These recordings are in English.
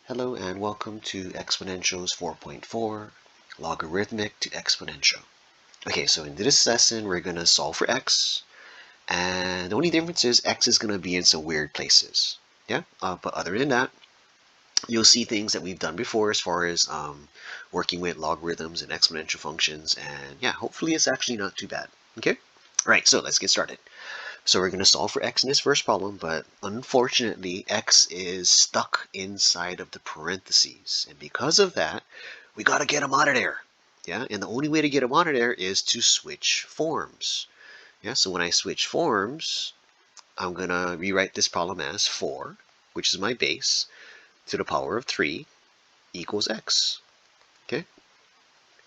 Hello and welcome to Exponentials 4.4, Logarithmic to Exponential. Okay, so in this lesson we're going to solve for x, and the only difference is x is going to be in some weird places. Yeah, but other than that, you'll see things that we've done before as far as working with logarithms and exponential functions, and yeah, hopefully it's actually not too bad. Okay, all right, so let's get started. So we're going to solve for x in this first problem, but unfortunately x is stuck inside of the parentheses. And because of that, we got to get him out of there. Yeah, and the only way to get him out of there is to switch forms. Yeah, so when I switch forms, I'm going to rewrite this problem as 4, which is my base, to the power of 3 equals x. Okay?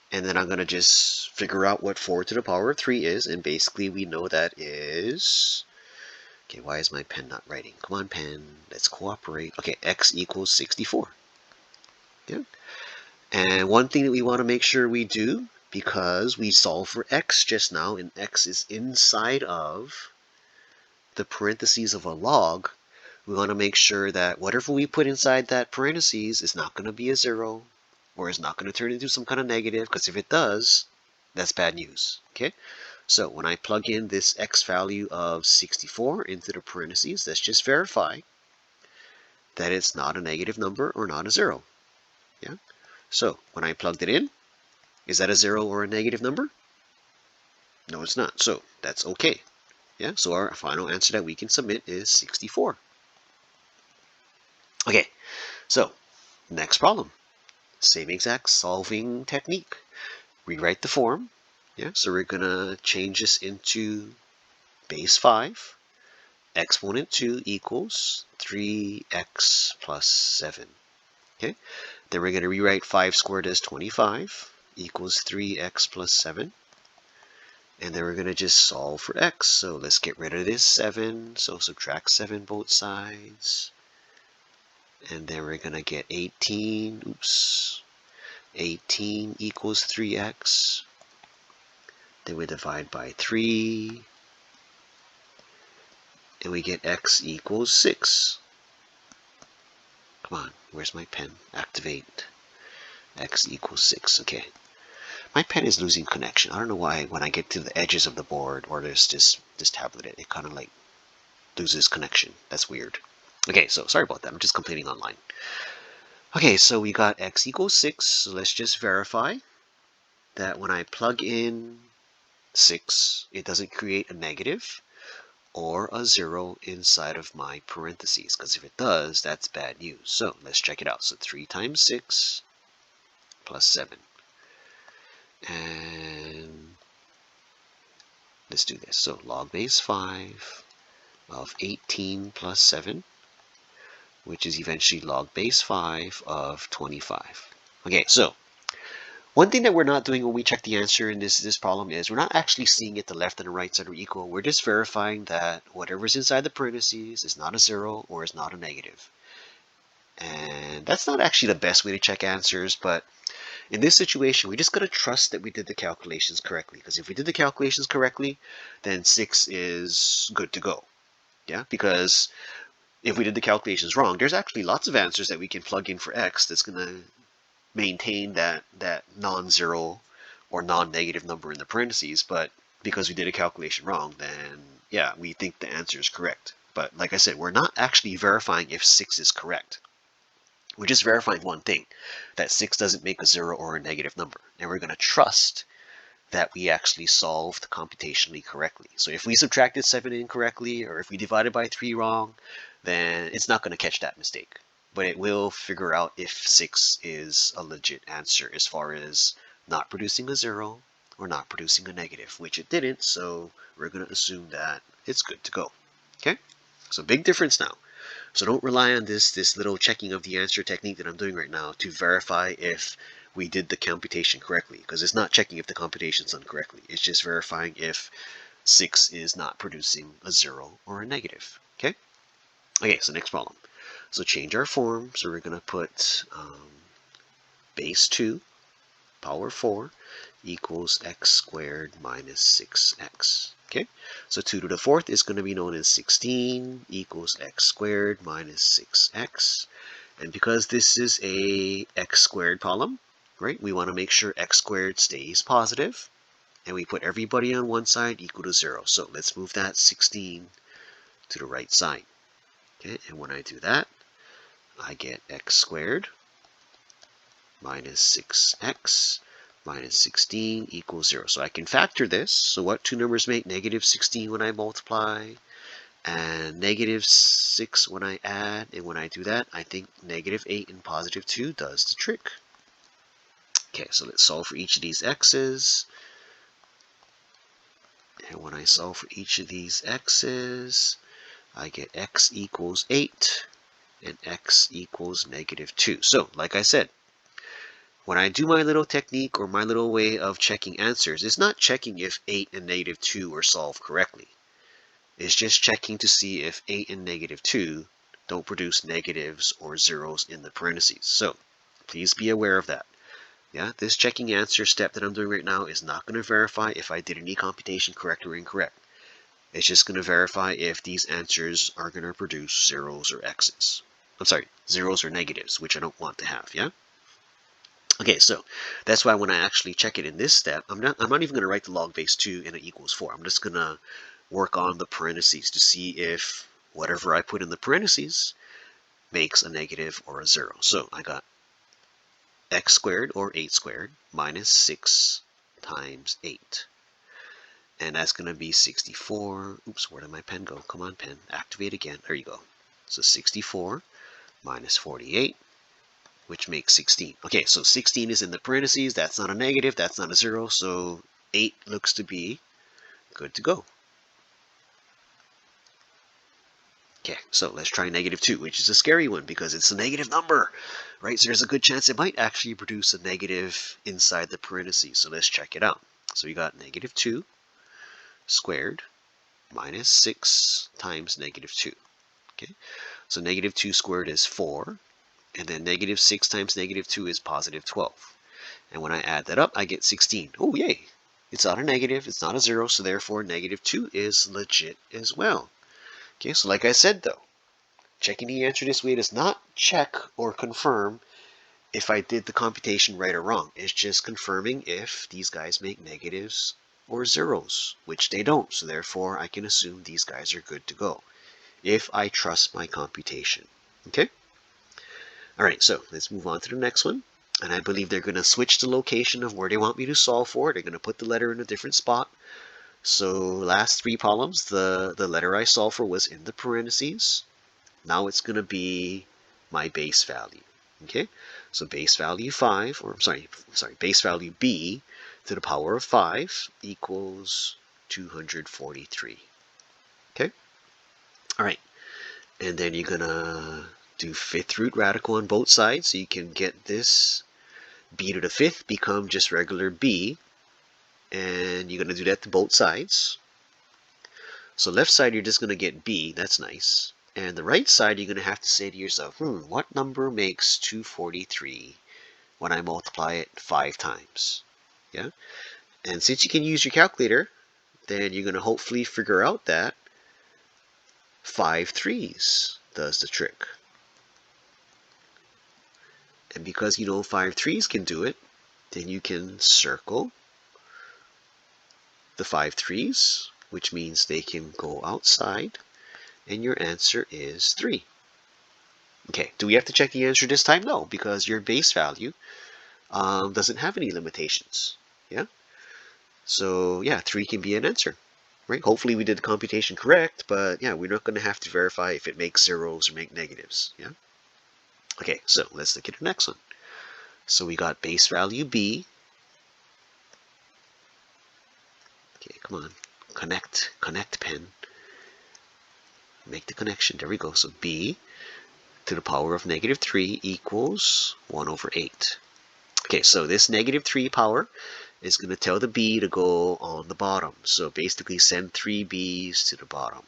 And then I'm going to just figure out what 4 to the power of 3 is, and basically we know that is... Okay, why is my pen not writing? Come on, pen. Let's cooperate. Okay, x equals 64. Yeah. And one thing that we want to make sure we do, because we solved for x just now, and x is inside of the parentheses of a log, we want to make sure that whatever we put inside that parentheses is not going to be a 0, or is not going to turn into some kind of negative, because if it does, that's bad news. Okay? So when I plug in this x value of 64 into the parentheses, let's just verify that it's not a negative number or not a 0. Yeah. So when I plugged it in, is that a 0 or a negative number? No, it's not. So that's okay. Yeah. So our final answer that we can submit is 64. Okay. So next problem. Same exact solving technique. Rewrite the form. Yeah. So we're gonna change this into base 5. Exponent 2 equals 3x plus 7. Okay, then we're going to rewrite 5 squared as 25 equals 3x plus 7. And then we're going to just solve for x. So let's get rid of this 7. So subtract 7 both sides. And then we're going to get 18. Oops. 18 equals 3x. Then we divide by 3. And we get x equals 6. Come on, where's my pen? Activate. X equals 6. Okay. My pen is losing connection. I don't know why when I get to the edges of the board or there's this tablet, it kind of like loses connection. That's weird. Okay, so sorry about that. I'm just completing online. Okay, so we got x equals 6. So let's just verify that when I plug in 6, it doesn't create a negative or a 0 inside of my parentheses, because if it does, that's bad news. So let's check it out. So 3 times 6 plus 7. And let's do this. So log base 5 of 18 plus 7, which is eventually log base 5 of 25. Okay, so one thing that we're not doing when we check the answer in this problem is we're not actually seeing it the left and the right side are equal. We're just verifying that whatever's inside the parentheses is not a 0 or is not a negative. And that's not actually the best way to check answers, but in this situation, we just got to trust that we did the calculations correctly. Because if we did the calculations correctly, then 6 is good to go. Yeah, because if we did the calculations wrong, there's actually lots of answers that we can plug in for x that's going to maintain that non-zero or non-negative number in the parentheses. But because we did a calculation wrong, then yeah, we think the answer is correct. But like I said, we're not actually verifying if 6 is correct. We're just verifying one thing, that 6 doesn't make a 0 or a negative number. And we're going to trust that we actually solved computationally correctly. So if we subtracted 7 incorrectly, or if we divided by 3 wrong, then it's not going to catch that mistake. But it will figure out if 6 is a legit answer as far as not producing a 0 or not producing a negative, which it didn't, so we're going to assume that it's good to go. Okay? So big difference now. So don't rely on this little checking of the answer technique that I'm doing right now to verify if we did the computation correctly, because it's not checking if the computation's done correctly. It's just verifying if 6 is not producing a 0 or a negative. Okay? Okay, so next problem. So change our form. So we're going to put base 2 power 4 equals x squared minus 6x. Okay, so 2 to the 4th is going to be known as 16 equals x squared minus 6x. And because this is a x squared problem, right, we want to make sure x squared stays positive, and we put everybody on one side equal to 0. So let's move that 16 to the right side. Okay, and when I do that, I get x squared minus 6x minus 16 equals 0. So I can factor this. So what two numbers make negative 16 when I multiply? And negative 6 when I add, and when I do that, I think negative 8 and positive 2 does the trick. Okay, so let's solve for each of these x's. And when I solve for each of these x's, I get x equals 8 and x equals negative 2. So, like I said, when I do my little technique or my little way of checking answers, it's not checking if 8 and negative 2 are solved correctly. It's just checking to see if 8 and negative 2 don't produce negatives or zeros in the parentheses. So please be aware of that. Yeah, this checking answer step that I'm doing right now is not going to verify if I did any computation correct or incorrect. It's just going to verify if these answers are going to produce zeros or x's. I'm sorry, zeros or negatives, which I don't want to have, yeah? Okay, so that's why when I actually check it in this step, I'm not even going to write the log base 2 and it equals 4. I'm just going to work on the parentheses to see if whatever I put in the parentheses makes a negative or a 0. So I got x squared or 8 squared minus 6 times 8. And that's going to be 64. Oops, where did my pen go? Come on, pen. Activate again. There you go. So 64 minus 48, which makes 16. Okay, so 16 is in the parentheses. That's not a negative. That's not a 0. So 8 looks to be good to go. Okay, so let's try negative 2, which is a scary one because it's a negative number, right? So there's a good chance it might actually produce a negative inside the parentheses. So let's check it out. So we got negative 2 squared minus 6 times negative 2. Okay, so negative 2 squared is 4, and then negative 6 times negative 2 is positive 12. And when I add that up, I get 16. Oh, yay! It's not a negative, it's not a 0, so therefore negative 2 is legit as well. Okay, so like I said though, checking the answer this way does not check or confirm if I did the computation right or wrong. It's just confirming if these guys make negatives or zeros, which they don't. So therefore, I can assume these guys are good to go if I trust my computation. Okay? All right, so let's move on to the next one. And I believe they're going to switch the location of where they want me to solve for. They're going to put the letter in a different spot. So last 3 problems, the letter I solved for was in the parentheses. Now it's going to be my base value. Okay, so base value 5, or sorry, base value b to the power of 5 equals 243. Okay, all right, and then you're going to do 5th root radical on both sides, so you can get this b to the 5th become just regular b, and you're going to do that to both sides. So left side, you're just going to get b, that's nice. And the right side, you're going to have to say to yourself, what number makes 243 when I multiply it 5 times? Yeah. And since you can use your calculator, then you're going to hopefully figure out that 5 3s does the trick. And because you know 5 3s can do it, then you can circle the 5 3s, which means they can go outside, and your answer is 3. Okay, do we have to check the answer this time? No, because your base value doesn't have any limitations. Yeah, so yeah, 3 can be an answer, right? Hopefully we did the computation correct, but yeah, we're not going to have to verify if it makes zeros or make negatives. Yeah. Okay, so let's look at the next one. So we got base value b. Okay, come on, connect pen. Make the connection. There we go. So b to the power of negative 3 equals 1 over 8. Okay, so this negative 3 power is going to tell the b to go on the bottom. So basically send 3 b's to the bottom.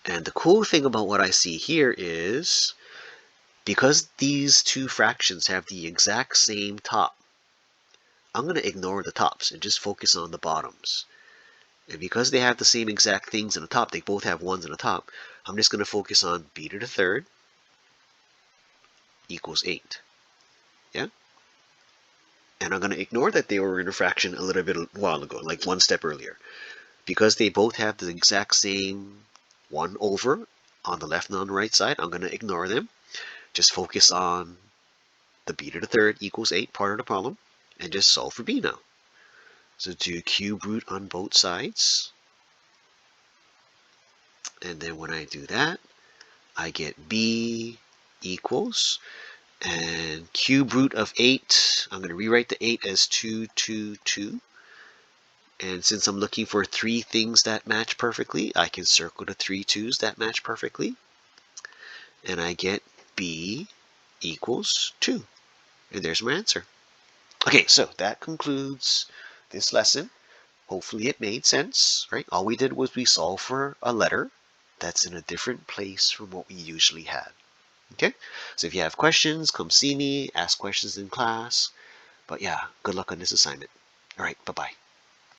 And the cool thing about what I see here is, because these two fractions have the exact same top, I'm going to ignore the tops and just focus on the bottoms. And because they have the same exact things in the top, they both have 1s in the top, I'm just going to focus on b to the third equals 8. Yeah? And I'm going to ignore that they were in a fraction a little bit a while ago, like one step earlier. Because they both have the exact same 1 over on the left and on the right side, I'm going to ignore them. Just focus on the b to the third equals 8 part of the problem, and just solve for b now. So do cube root on both sides. And then when I do that, I get b equals, and cube root of 8, I'm going to rewrite the 8 as 2, 2, 2. And since I'm looking for 3 things that match perfectly, I can circle the 3 2's that match perfectly. And I get b equals 2. And there's my answer. Okay, so that concludes this lesson. Hopefully it made sense, right? All we did was we solved for a letter that's in a different place from what we usually had. Okay? So if you have questions, come see me, ask questions in class. But yeah, good luck on this assignment. All right, bye-bye.